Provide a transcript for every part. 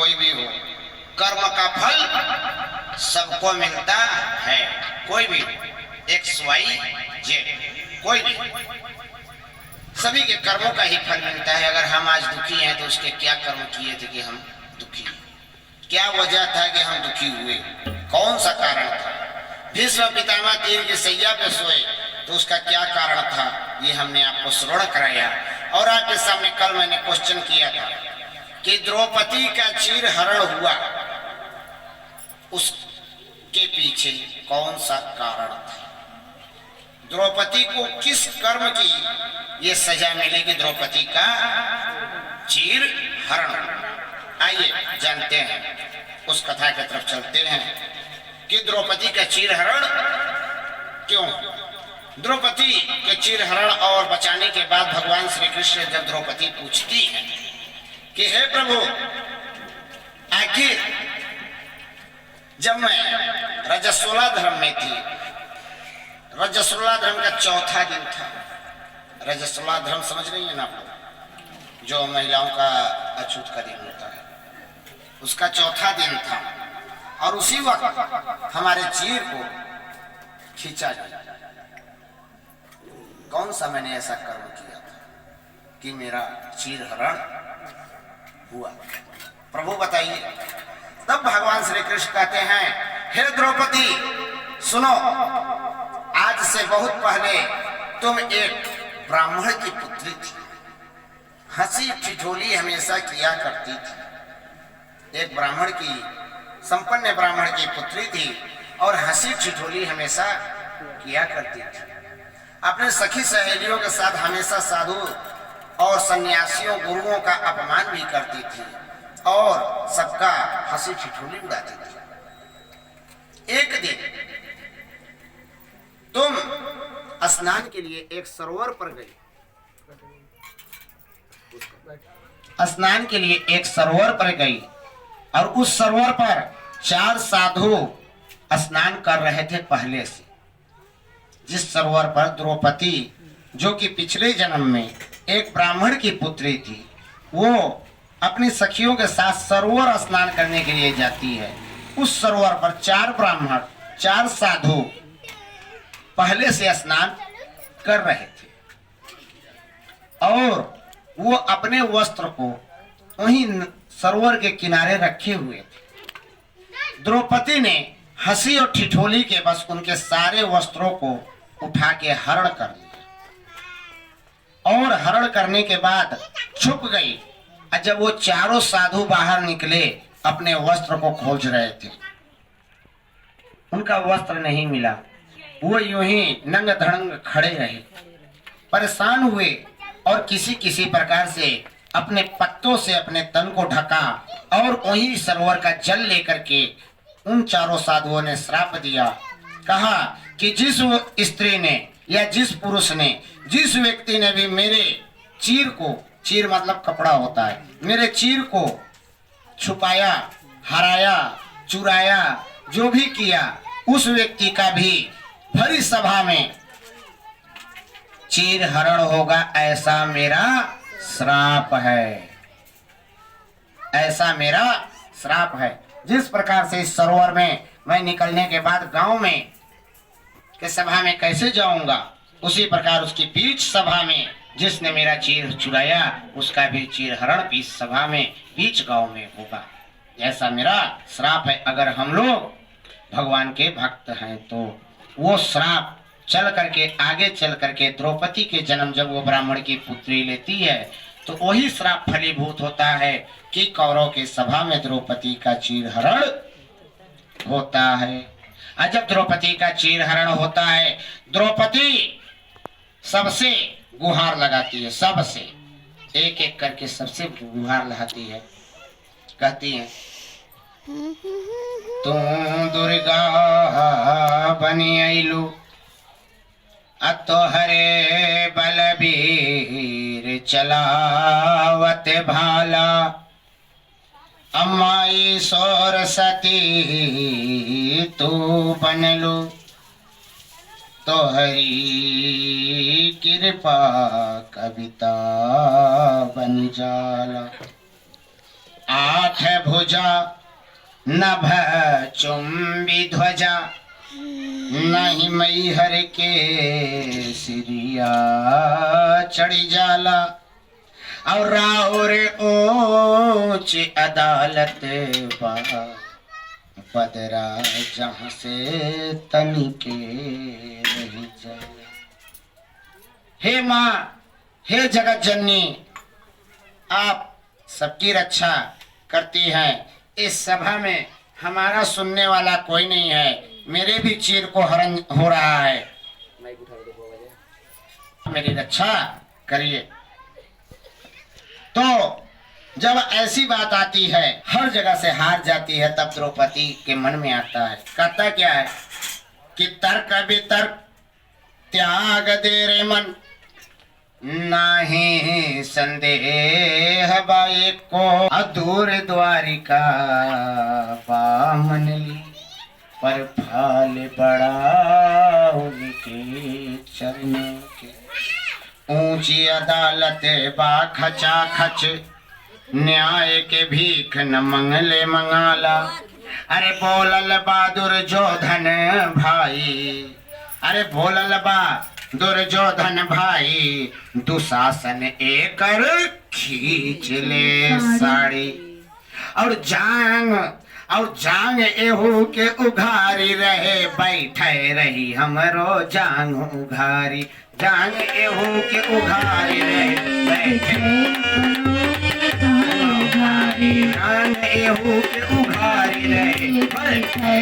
कोई भी हो, कर्म का फल सबको मिलता है, कोई भी XYZ, कोई भी, सभी के कर्मों का ही फल मिलता है। अगर हम आज दुखी हैं तो उसके क्या कर्म किए थे कि हम दुखी, क्या वजह था कि हम दुखी हुए, कौन सा कारण था। भीष्म पितामह तीर की सैया पे सोए तो उसका क्या कारण था, ये हमने आपको श्रवण कराया। और आपके सामने कल मैंने क्वेश्चन किया था कि द्रौपदी का चीर हरण हुआ, उसके पीछे कौन सा कारण था, द्रौपदी को किस कर्म की ये सजा मिली कि द्रौपदी का चीर हरण। आइए जानते हैं, उस कथा की तरफ चलते हैं कि द्रौपदी का चीर हरण क्यों। द्रौपदी के चीर हरण और बचाने के बाद भगवान श्री कृष्ण जब द्रौपदी पूछती है कि हे प्रभु, आखिर जब मैं रजस्वला धर्म में थी, रजस्वला धर्म का चौथा दिन था, रजस्वला धर्म समझ रही है ना आप लोग, जो महिलाओं का अछूत का दिन होता है, उसका चौथा दिन था। और उसी वक्त हमारे चीर को खींचा गया। कौन सा मैंने ऐसा कर्म किया था कि मेरा चीर हरण हुआ, प्रभु बताइए। तब भगवान श्री कृष्ण कहते हैं, हे द्रौपदी सुनो, आज से बहुत पहले तुम एक ब्राह्मण की पुत्री थी, हंसी ठिठोली हमेशा किया करती थी। एक ब्राह्मण की, संपन्न ब्राह्मण की पुत्री थी और हंसी ठिठोली हमेशा किया करती थी। अपने सखी सहेलियों के साथ हमेशा साधु और सन्यासियों गुरुओं का अपमान भी करती थी और सबका हंसी ठिठोली उड़ाती थी। एक दिन तुम स्नान के लिए एक सरोवर पर गई, स्नान के लिए एक सरोवर पर गई और उस सरोवर पर 4 साधु स्नान कर रहे थे पहले से। जिस सरोवर पर द्रौपदी, जो कि पिछले जन्म में एक ब्राह्मण की पुत्री थी, वो अपनी सखियों के साथ सरोवर स्नान करने के लिए जाती है, उस सरोवर पर 4 ब्राह्मण, 4 साधु पहले से स्नान कर रहे थे और वो अपने वस्त्र को वहीं सरोवर के किनारे रखे हुए थे। द्रौपदी ने हंसी और ठिठोली के बस उनके सारे वस्त्रों को उठा के हरण कर लिया और हरण करने के बाद छुप गई। और जब वो चारों साधु बाहर निकले, अपने वस्त्र को खोज रहे थे, उनका वस्त्र नहीं मिला। वो यूं ही नंग धड़ंग खड़े रहे, परेशान हुए और किसी किसी प्रकार से अपने पत्तों से अपने तन को ढका और वही सरोवर का जल लेकर के उन चारों साधुओं ने श्राप दिया। कहा कि जिस स्त्री ने या जिस पुरुष ने, जिस व्यक्ति ने भी मेरे चीर को, चीर मतलब कपड़ा होता है, मेरे चीर को छुपाया, हराया, चुराया, जो भी किया, उस व्यक्ति का भी भरी सभा में चीर हरण होगा, ऐसा मेरा श्राप है, ऐसा मेरा श्राप है। जिस प्रकार से इस सरोवर में मैं निकलने के बाद गांव में के सभा में कैसे जाऊंगा, उसी प्रकार उसकी बीच सभा में जिसने मेरा चीर चुराया, उसका भी चीर हरण बीच सभा में, बीच गांव में होगा, ऐसा मेरा श्राप है। अगर हम लोग भगवान के भक्त हैं तो वो श्राप चल करके, आगे चल करके द्रौपदी के जन्म जब वो ब्राह्मण की पुत्री लेती है तो वही श्राप फलीभूत होता है कि कौरव के सभा में द्रौपदी का चीर हरण होता है। और जब द्रौपदी का चीर हरण होता है, द्रौपदी सबसे गुहार लगाती है, सबसे एक एक करके सबसे गुहार लगाती है, कहती है, तुम दुर्गा बनी आइलू, तोहरे बलबीर चलावत भाला, अम्माई सरस्वती तू बनलू, तोहरी कृपा कविता बन जाला। आठ भुजा नभ चुंबी ध्वजा, नहीं मैहर के सिरिया चढ़ी जाला। और राउर ऊंच अदालत बा, बदरा जहाँ से तनिके रही जाला। हे माँ, हे जगत जननी, आप सबकी रक्षा करती हैं। इस सभा में हमारा सुनने वाला कोई नहीं है, मेरे भी चीर को हरण हो रहा है, मेरी रक्षा करिए। तो जब ऐसी बात आती है, हर जगह से हार जाती है, तब द्रौपदी के मन में आता है, कहता क्या है कि तर्क वितर्क त्याग दे रे मन, नाही संदेह बाए को, अधूर द्वारिका बामन ली, पर फल बड़ा उनके चरणों के। ऊंची अदालत बा खचा खच, न्याय के भीख न मंगले मंगाला। अरे बोलल बा दुर्योधन भाई, अरे बोलल बा दुर्योधन भाई, दुशासन एकर खींच ले साड़ी। और जांग एहू के उघारी रहे, बैठे रही हमरो जांग उघारी। जांग एहू के उघारी रहे, बैठे जांग एहू के उघारी रहे, बैठे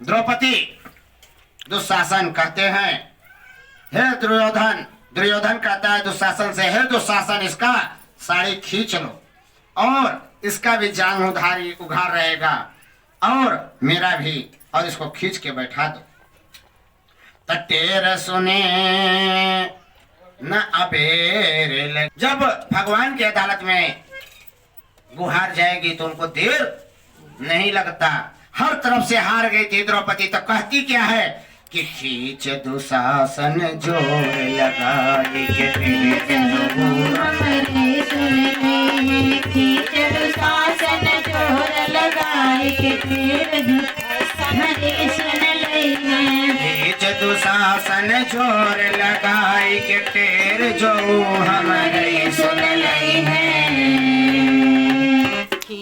द्रौपदी दुशासन कहते हैं, हे दुर्योधन। दुर्योधन कहता है दुशासन से, हे दुशासन, इसका साड़ी खींच लो और इसका भी जांग उघार रहेगा और मेरा भी, और इसको खींच के बैठा दो। तटेर सुने न अबेर। जब भगवान की अदालत में गुहार जाएगी तो उनको देर नहीं लगता। हर तरफ से हार गई थी द्रौपदी, तो कहती क्या है कि खींच दुशासन जोर लगाई के खींच दुशासन जोर लगाई के खींच दुशासन जोर लगाई के टेर जो हमारे सुन लई है।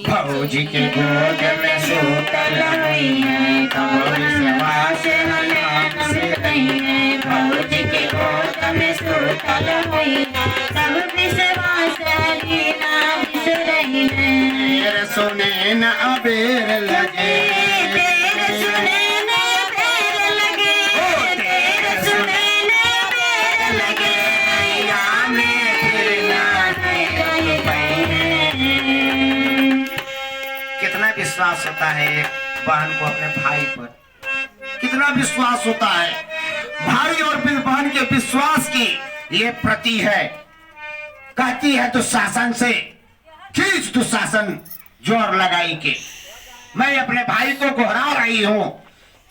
भौजी के गोद में सूतल हुई है, विश्वास नाम से नहीं है। भौजी के गोद में सूतल हुई है, सब विश्वास नाम से नहीं है। तेर सुने न अबेर लगे, तेरे सुने न अबेर लगे, तेरे सुने न अबेर लगे, या में फिर ना कितना विश्वास होता है एक बहन को अपने भाई पर, कितना विश्वास होता है। भाई और बहन के विश्वास की ये प्रति है। कहती है दुशासन से, खींच दुशासन जोर लगाई के। मैं अपने भाई को गोहरा रही हूं,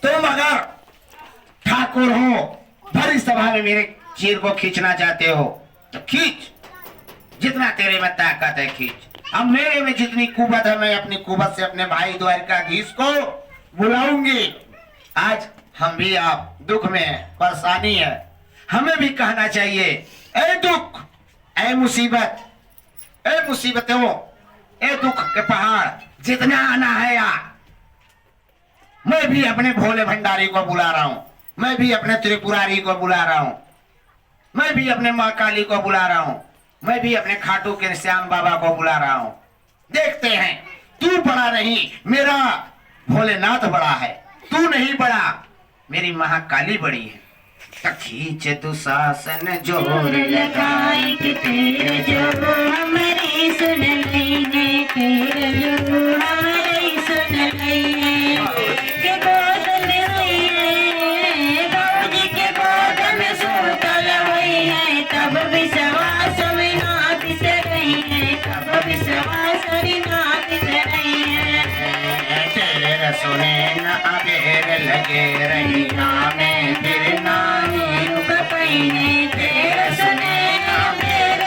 तुम अगर ठाकुर हो, भरी सभा में मेरे चीर को खींचना चाहते हो तो खींच, जितना तेरे में ताकत है खींच। अब मेरे में जितनी कुवत है, मैं अपनी कुवत से अपने भाई द्वारकाधीश को बुलाऊंगी। आज हम भी आप दुख में परेशानी है, हमें भी कहना चाहिए, ए दुख, ए मुसीबत, ए मुसीबतों, ए दुख के पहाड़ जितना आना है आ। मैं भी अपने भोले भंडारी को बुला रहा हूं, मैं भी अपने त्रिपुरारी को बुला रहा हूं, मैं भी अपने माँ काली को बुला रहा हूं, मैं भी अपने खाटू के श्याम बाबा को बुला रहा हूं। देखते हैं, तू बड़ा नहीं, मेरा भोलेनाथ बड़ा है, तू नहीं बड़ा, मेरी महाकाली बड़ी है। खींच दुशासन जोर लगाई के तेरे जो हमारी सुन लई है, तेरे जो हमारी सुन लई है। के गोद में हुई है, भौजी के गोद में सूतल हुई है, तब विश्वास में ना बिस रही है, तब विश्वास में ना बिस रही है। तेरे सुने न अबेर लगे, रही में फिर नाही तेरे सुने न अबेर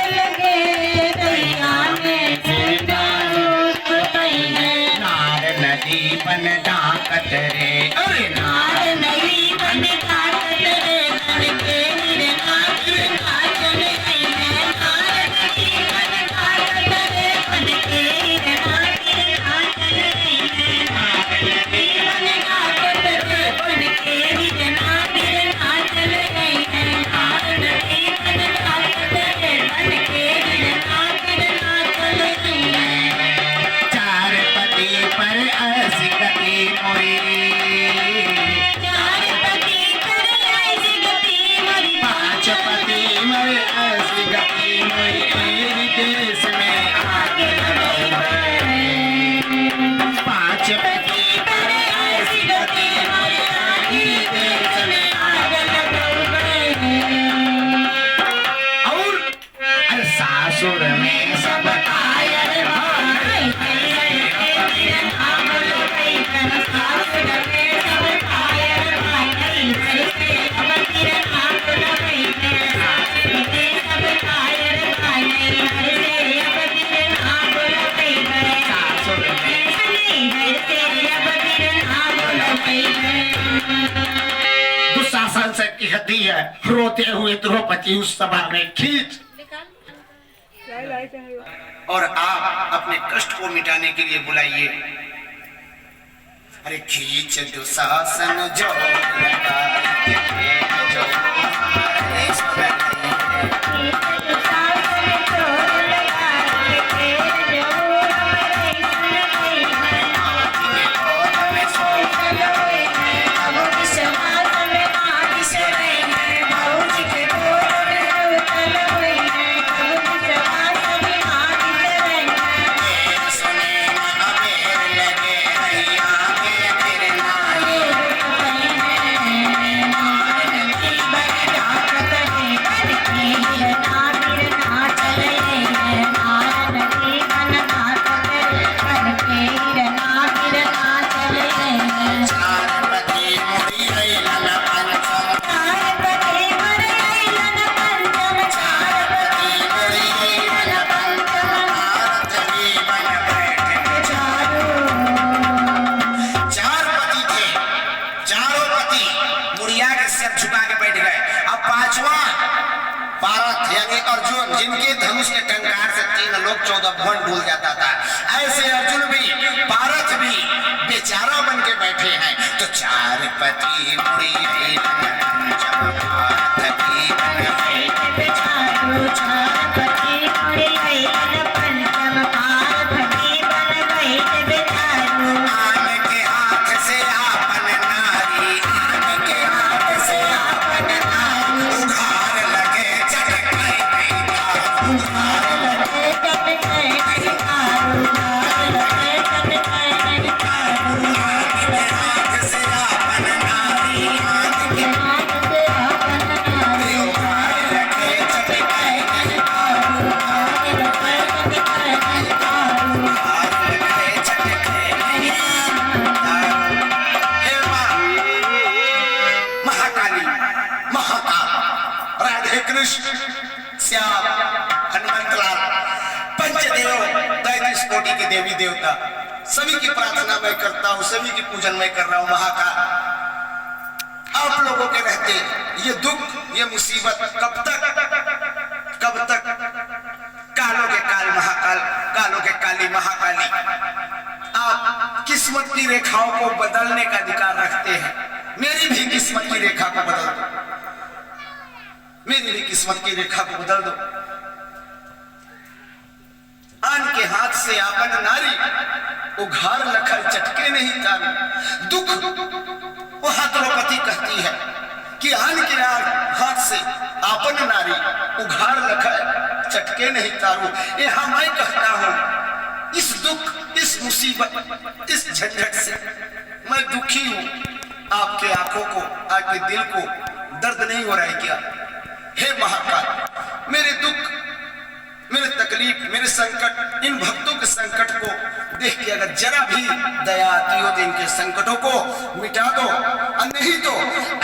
ताकत रे, अरे नार नहीं बन ताकत रे, बन के हीरनाथ नाचन गई है। नार नहीं बन ताकत रे, बन के हीरनाथ नाचन गई है। नार नहीं बन ताकत रे, बन के हीरनाथ नाचन गई है। नार नहीं बन ताकत रे, बन के हीरनाथ नाचन गई है। चार पति पर ऐसी गति मोरी, चार पति पर ऐसी गति मोरी, पांच पति पर ऐसी गति मोरी, एक देश में आगे पांच पति पर ऐसी गति मोरी, आगे देश में आग लगल गए। और अरे सासुर में सब कायर भाई तेरे नाम लो भाई कर सासुर में सब कायर भाई से अब तेरे नाम लो भाई तेरे सासुर में सब कायर भाई से अब तेरे नाम लो भाई कर सासुर में घर से अब तेरे नाम लो भाई। दुशासन से कहती है रोते हुए द्रौपदी उस सभा में, खींच और आप अपने कष्ट को मिटाने के लिए बुलाइए। अरे खींच दुशासन जो लगा जो हमारे जिनके धनुष के टंकार से 3 लोग 14 भुवन डूल जाता था, ऐसे अर्जुन भी पारथ भी बेचारा बन के बैठे हैं। तो चार पति मुड़ी श्याम हनुमंतलाल पंचदेव 33 कोटि के देवी देवता सभी की प्रार्थना मैं करता हूँ, सभी की पूजन मैं कर रहा हूँ। महाकाल आप लोगों के रहते ये दुख ये मुसीबत कब तक कालों के काल महाकाल, कालों के काली महाकाली, आप किस्मत की रेखाओं को बदलने का अधिकार रखते हैं। मेरी भी किस्मत की रेखा को बदल दो, मेरी भी किस्मत की रेखा को बदल दो। आन के हाथ से आपन नारी उघार लखल चटके नहीं तारू। दुख वहां द्रौपदी कहती है कि आन के हाथ से आपन नारी उघार लखल चटके नहीं तारू। यहां मैं कहता हूं इस दुख इस मुसीबत इस झंझट से मैं दुखी हूं। आपके आंखों को आपके दिल को दर्द नहीं हो रहा है क्या? हे महाकाल, मेरे दुख मेरे तकलीफ मेरे संकट, इन भक्तों के संकट को देख के अगर जरा भी दया आती हो तो इनके संकटों को मिटा दो, और नहीं तो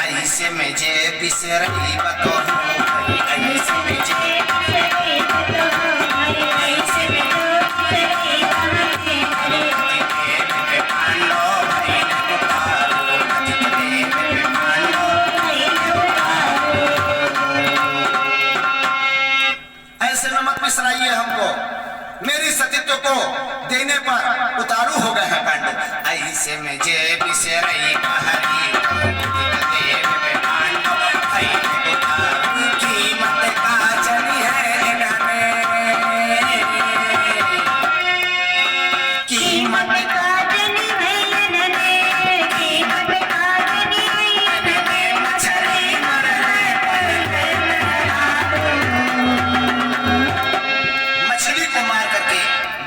ऐसे में जे बिसरई बतो ऐसे में जे पालो भाई मत बिसराइए हमको, मेरी सतीत्व को देने पर उतारू हो गए हैं पांडव। ऐसे में जे बिसरई कहरी देव में पांडव कीमत का चली है कीमत का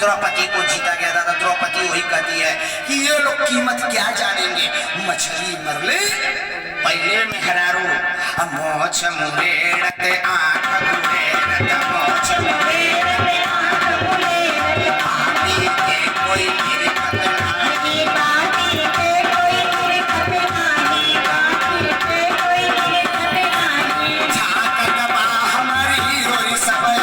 द्रौपदी को जीता गया था। द्रौपदी वही कहती है कि ये लोग कीमत क्या जानेंगे, मछली मरले पहले में हरारू मोछ मुरेड़त आंख गुरेड़त मोछ मुरेड़त आंख गुरेड़त पापी के कोई हिरकत नहीं, पापी के कोई हिरकत नहीं, पापी के कोई हिरकत नहीं। झांकत बा हमारी होरी सबई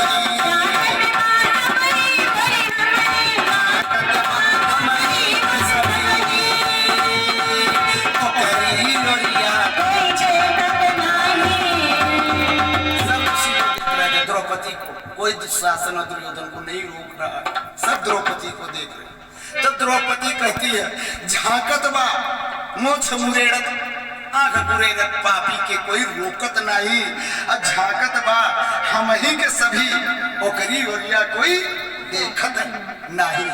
कोई दुशासन और दुर्योधन को नहीं रोक रहा, सब द्रौपदी को देख रहे। तब द्रौपदी कहती है झांकत बा मोछ मुरेड़त आंख गुरेड़त पापी के कोई रोकत नहीं, और झांकत बा हम ही के सभी ओकरी ओरिया कोई देखत नहीं।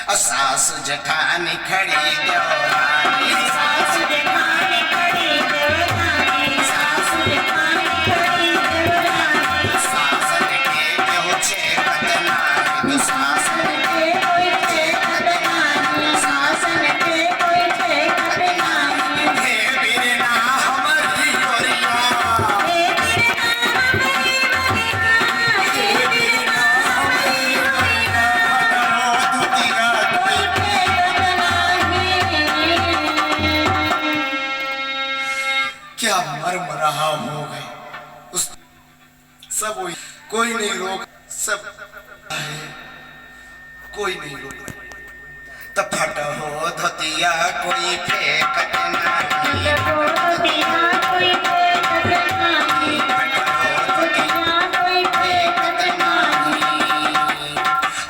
और सास जेठानी खड़ी देवरानी, सास जेठानी खड़ी देवरानी, सास जेठानी खड़ी देवरानी, सास के केहू चेकत नाही, सास के कोई चेकत नाही, सास के कोई चेकत नाही। हे बिरना हमारी ओरिया, हे बिरना हमारी ओरिया, हे बिरना हमारी ओरिया, दुतिया कोई फेकत नाही। क्या मर रहा हो गए उस सब वही, कोई नहीं रोक, सब कोई नहीं रोक। तब फट हो धोतिया कोई फेंकत नहीं, धोतिया कोई फेंकत नहीं, फट हो धोतिया कोई फेंकत नहीं।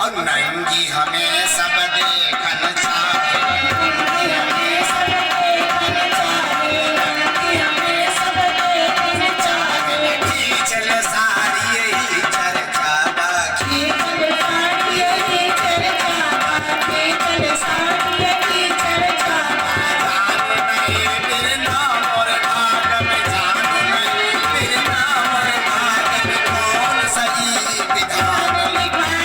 और नंगी हमें सब देखन चाहे, नंगी हमें सब देखन चाहे, नंगी हमें सब देखन चाहे। खींचल सारी यही चर्चा बाकी, खींचल सारी यही चर्चा बाकी, खींचल सारी यही चर्चा बाकी। जान नहीं बिरना मोर भाग में, जान नहीं बिरना मोर भाग में, कौन सही विधान लिखा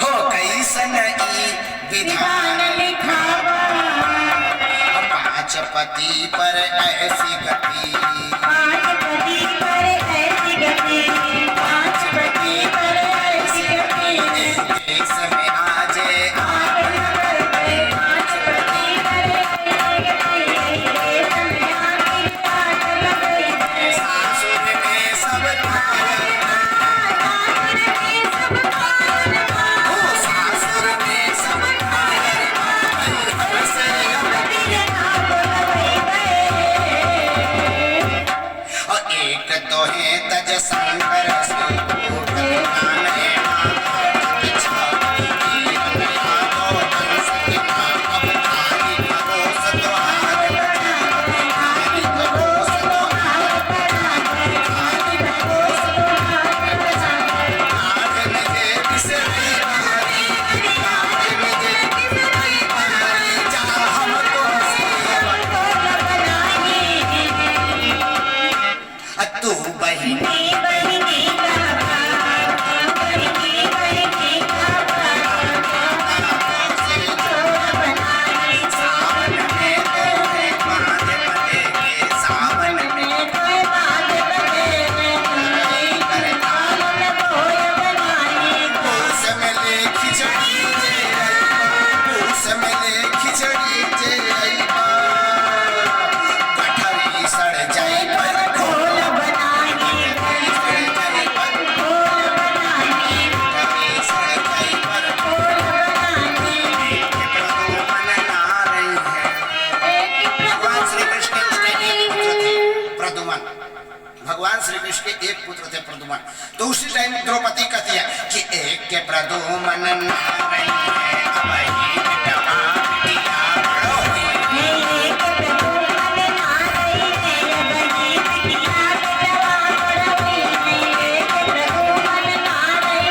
हो, कैसन ई विधान लिखा। पांच पति पर ऐसी गति, पांच पति पर ऐसी गति, पांच पति पर ऐसी गति। देश में आजे आप पांच पति पर ऐसी गति, देश में आगे आग लगी। सासुर में सब खाया, सासुर में सब खाया, ओ सासुर में सब खाया, हंसे बिरना बोलवे गए। और एक तो है तज शंकर तो उसी टाइम द्रौपदी कहती है कि एक के प्रदुमन नारई है, अब ही बेटवा बिटिया बड़ो हुई। एक प्रदुमन नारई है, अब ही बिटिया बेटवा बड़ो हुई। एक प्रदुमन नारई,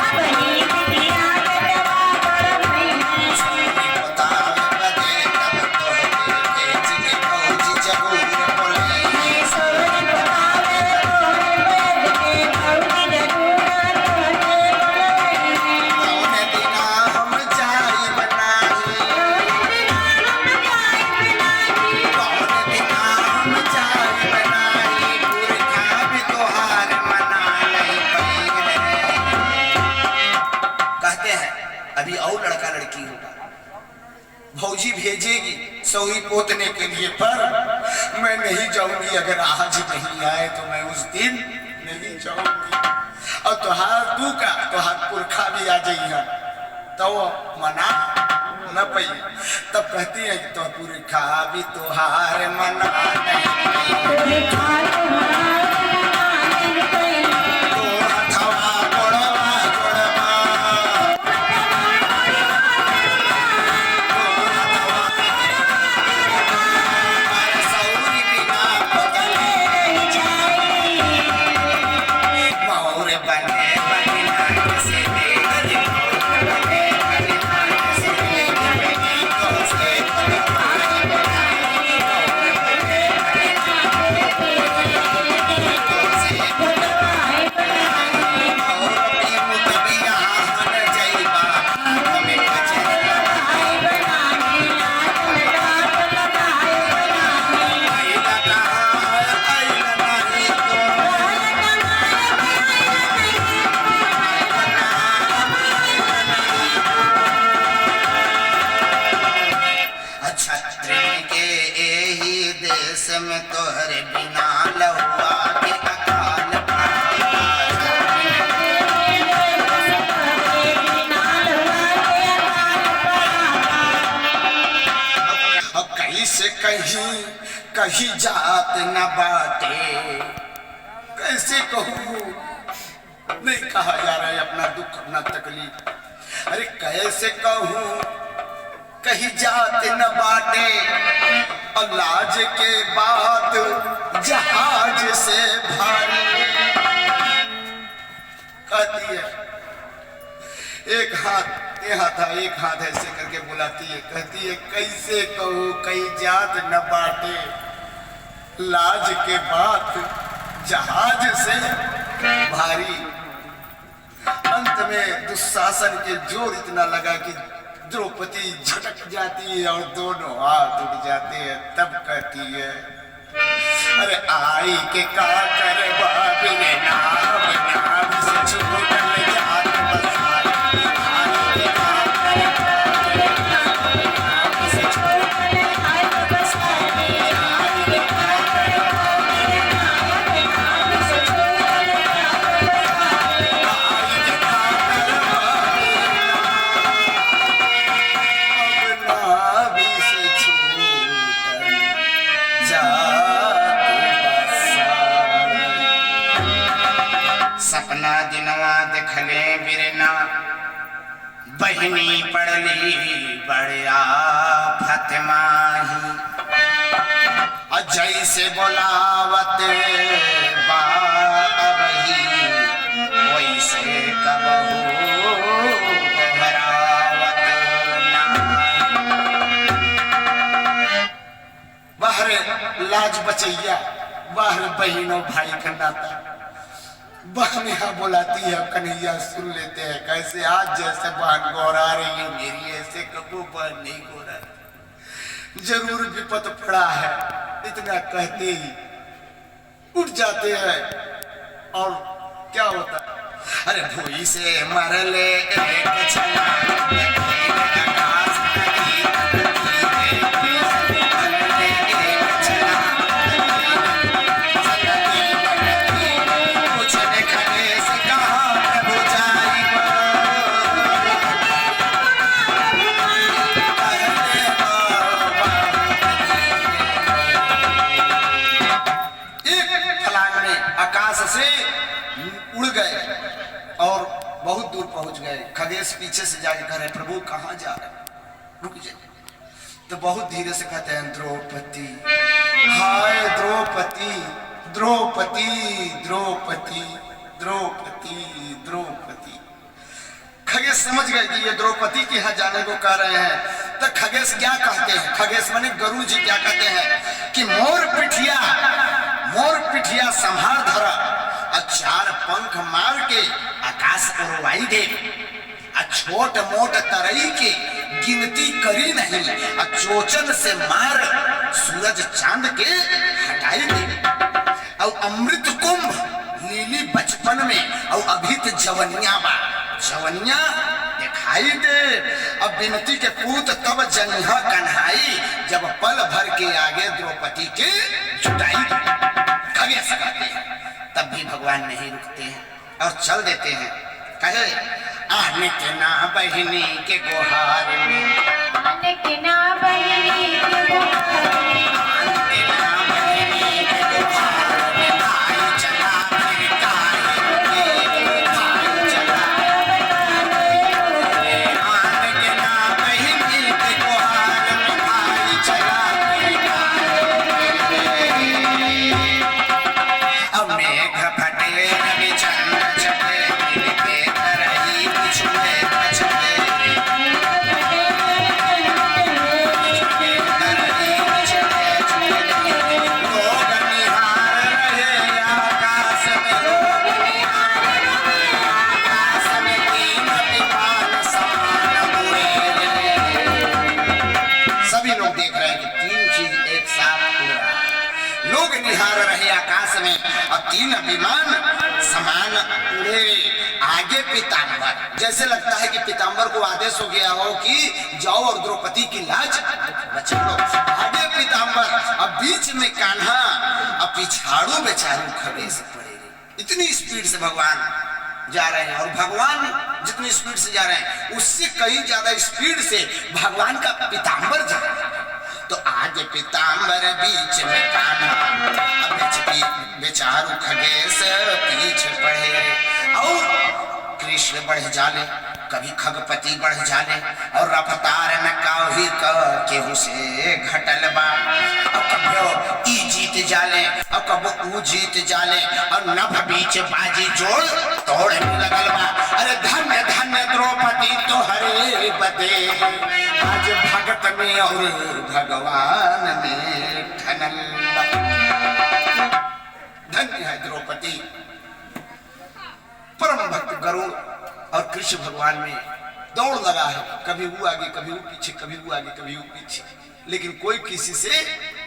अब ही बिटिया बेटवा बड़ो हुई। सोनी बतावे बदे तब तोहके भेज के फौजी जरूर बोले। सोनी बतावे बेद के फौजी जरूर बोले। कौन दिना हम जाई बनाई, कौन दिना हम जाई बनाई, पुरखा भी तोहार मना नहीं पाई। कहते हैं अभी और लड़का लड़की होगा, भौजी भेजेगी सौरी पोतने के लिए, पर मैं नहीं जाऊंगी। अगर आज नहीं आए तो मैं उस दिन नहीं जाऊंगी। और तुहार तू का तुहार पुरखा भी आ जाइए तो मना न पई। तब कहती है कि तो पुरखा भी तुहार मना नहीं पई। तो हथवा गोड़वा गोड़वा, सौरी बिना बदले मौर बने बनिना से देख, बने बनिना से देख, तो से बनवाई बनाई, मौर बने बनिना तो से बनवाई बनाई। मौर भी मुतबिया हन जइबा, हमें बचन लगाई बनाई। आइला कहाँ आइला नहीं तो, अच्छा त्रिन के यही देश में तोहरे बिना लहुआ के अकाल पड़ा। अब कहीं से कहीं कहीं जात न बाटे, कैसे कहूँ नहीं कहा जा रहा है अपना दुख अपना तकलीफ। अरे कैसे कहूँ कहीं जात न बाटे, और लाज के बाद जहाज से भारी। कहती है एक हाथ यहाँ था, एक हाथ ऐसे करके बुलाती है, कहती है कैसे कहूँ कहीं जात न बाटे, लाज के बाद जहाज से भारी। अंत में दुशासन के जोर इतना लगा कि द्रौपदी झटक जाती है और दोनों हाथ उठ जाते हैं। तब कहती है अरे आई के का कर बाबिने नाम नाम से छूटल जात बसाई। आई के का कर बाबिने नाम से छूटल जात बसाई। आई के का कर बाबिने नाम से छूटल जात बसाई। आई के का कर बाबिने नाम से छूटल जात बसाई। सपना दिनवा देखले बिरना, बहनी पड़ली बड़िया फतमाही। अजय से बोलावत बाबही, वैसे कबहू घबरावत नाही। बाहर लाज बचैया, बाहर बहनों भाई का नाता। बहन यहाँ बुलाती है, कन्हैया सुन लेते हैं कैसे आज जैसे बहन गोरा रही है मेरी, ऐसे कबू बहन नहीं गोरा। जरूर विपत पड़ा है, इतना कहते ही उठ जाते हैं। और क्या होता है, अरे भूई से मर ले एक छला, आकाश नदी तकती है, मर ले एक छला, कुछ देखने से कहाँ प्रभु जाइबा। कहने बाबा एक फलांग में आकाश से उड़ गए और बहुत दूर पहुंच गए। खगेश पीछे से जाके कह रहे प्रभु कहाँ जा रहे, रुक जाए। तो बहुत धीरे से कहते हैं द्रौपदी, हाय द्रौपदी द्रौपदी द्रौपदी द्रौपदी द्रौपदी। खगेश समझ गए कि ये द्रौपदी के यहाँ जाने को कह रहे हैं। तो खगेश क्या कहते हैं, खगेश माने गरुड़ जी क्या कहते हैं कि मोर पिठिया संहार धरा और चार पंख मार के आकाश उड़वाई दे, छोट मोट तरई के गिनती करी नहीं, चोचन से मार सूरज चांद के हटाई दे। और अमृत कुंभ नीली बचपन में और अभी तो जवनिया बा, जवनिया दिखाई दे। अब विनती के पूत तब जनिहा कन्हाई, जब पल भर के आगे द्रौपदी के जुटाई दे। खगेश कहते हैं तब भी भगवान नहीं रुकते हैं और चल देते हैं। कहे आने के ना बहिनी के गुहार में, आने के ना बहिनी के गुहार में, आने के ना बहिनी के गुहार में, भाई चला फिर काहे के भाई चला। आने के ना बहिनी के गुहार में, भाई चला फिर काहे के। अब मेघ फटे रवि चंद्र चढ़े, तीन विमान समान उड़े। आगे पीताम्बर, जैसे लगता है कि पीताम्बर को आदेश हो गया हो कि जाओ और द्रौपदी की लाज बचा लो। आगे पीताम्बर, अब बीच में कान्हा, अब पिछाड़ू बेचारू खगेश पड़े। इतनी स्पीड से भगवान जा रहे हैं, और भगवान जितनी स्पीड से जा रहे हैं उससे कहीं ज्यादा स्पीड से भगवान का पीताम्बर जा रहा है। तो आगे पीताम्बर बीच में कान्हा, बेचारू खगेश पीछे पड़े। और कृष्ण बढ़ जाले, कभी खगपति बढ़ जाले, और रफ्तार न काहि केहू से घटल बा। और कभी ई जीत जाले और कब ऊ जीत जाले, और नभ बीच बाजी जोड़ तोड़ लगल बा। अरे धन्य धन्य द्रौपदी तोहरे बदे, आज भगत में और भगवान में ठनल बा। धन्य है द्रौपदी। परम भक्त गरुड़ और कृष्ण भगवान में दौड़ लगा है, कभी वो आगे कभी वो पीछे, कभी वो आगे कभी वो पीछे, लेकिन कोई किसी से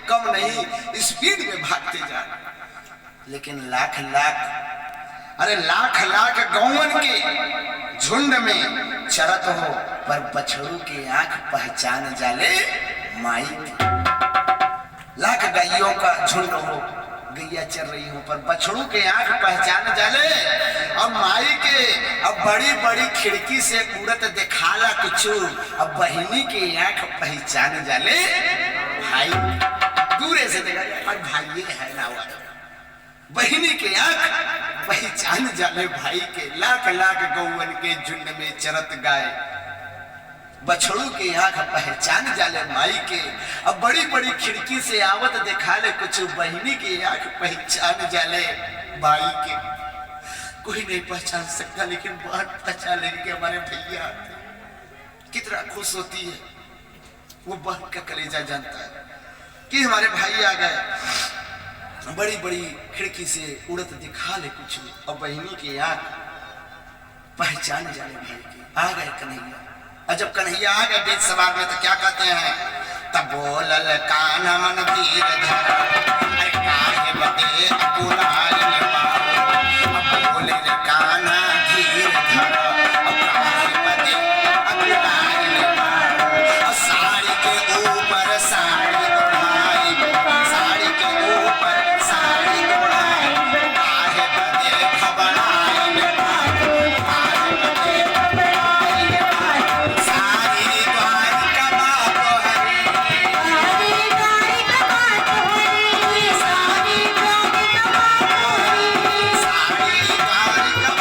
कम नहीं, स्पीड में भागते जा रहे। लेकिन लाख लाख गौवन के झुंड में चरत हो, पर बछड़ू की आंख पहचान जाले माई। लाख गायों का झुंड हो, गैया चल रही हो, पर बछड़ू के आंख पहचान जाले। अब माई के अब बड़ी बड़ी खिड़की से उड़त दिखाला कुछ, अब बहिनी के आंख पहचान जाले भाई। दूरे से देखा जाए भाई है ना, बहिनी के आंख पहचान जाले भाई के। लाख लाख गौवन के झुंड में चरत गाय, बछड़ू के आंख पहचान जाले माई के। अब बड़ी बड़ी खिड़की से आवत देखा ले कुछ, बहिनी के आंख पहचान जाले भाई के। कोई नहीं पहचान सकता, लेकिन बात पहचान लेंगे हमारे भैया। कितना खुश होती है वो, बहन का कलेजा जानता है कि हमारे भाई आ गए। बड़ी बड़ी खिड़की से उड़त दिखा ले कुछ, और बहिनी की आंख पहचान जाले भाई के। आ गए कन्हैया। और जब कन्हैया आ गए बीच सवार में तो क्या कहते हैं, तब बोलल कान्हा मन धीर धरा, अरे काहे बदे अकुलाल बाबू। अब बोले रे कान्हा धीर धरा, अब काहे बदे अकुलाल बाबू। साड़ी के ऊपर साड़ी ओढ़ाई, साड़ी के ऊपर साड़ी ओढ़ाई, काहे बदे घबराई बाबू, काहे बदे घबराई बाबू। सारी द्वारिका बाबू हरी, सारी द्वारिका बात हरी, सारी द्वारिका बात हरी, सारी द्वारिका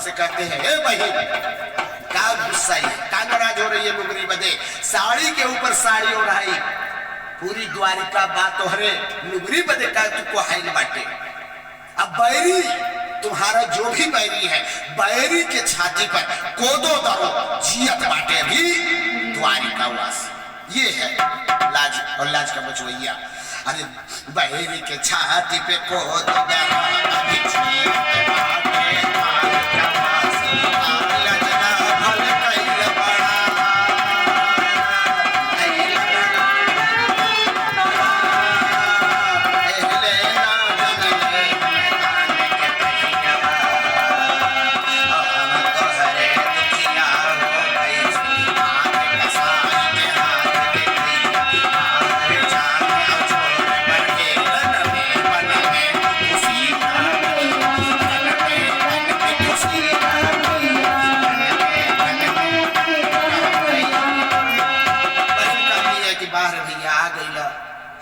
से कहते हैं, ए बहन का गुस्सा है, का नाराज हो रही है लुगरी बदे, साड़ी के ऊपर साड़ी ओढ़ाई, पूरी द्वारिका बात तोहरे लुगरी बदे का तुमको हाइल बाटे। अब बैरी तुम्हारा जो भी बैरी है, बैरी के छाती पर कोदो दरो जियत बाटे भी द्वारिका वास। ये है लाज और लाज का बचवैया। अरे बैरी के छाती पे कोदो दरो अभी जियत बाटे द्वारिका वास। लजना भल कैल बड़ा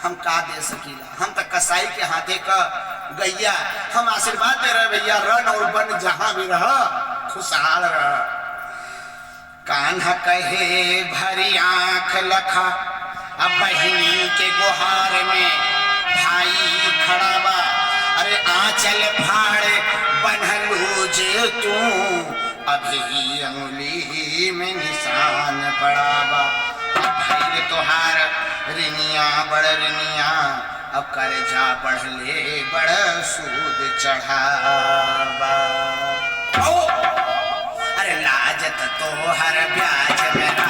हम का दे सकीला, हम तक कसाई के हाथे का गैया, हम आशीर्वाद दे रहे भैया, रन और बन जहां भी रह खुशहाल रह। कान्हा कहे भरी आंख लखा, अब बहिनी के गुहार में भाई खड़ा बा। अरे आंचल फाड़ बनलू जे तू, अभी अंगुली में निशान पड़ा बा। भाई तोहार रिनिया बड़ रिनिया, अब कर्जा बढ़ले बड़ सूद चढ़ावा। अरे लाजत तो हर ब्याज मेरा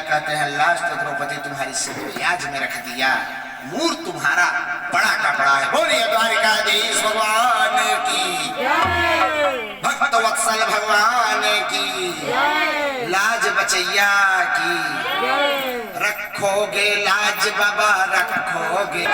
कहते हैं लाज तो द्रौपदी तुम्हारी सिर ब्याज में रख दिया, मूर तुम्हारा बड़ा का बड़ा है। बोलिए द्वारिकाधीश भगवान की, भक्त वत्सल भगवान की, लाज बचैया की। रखोगे लाज बाबा रखोगे।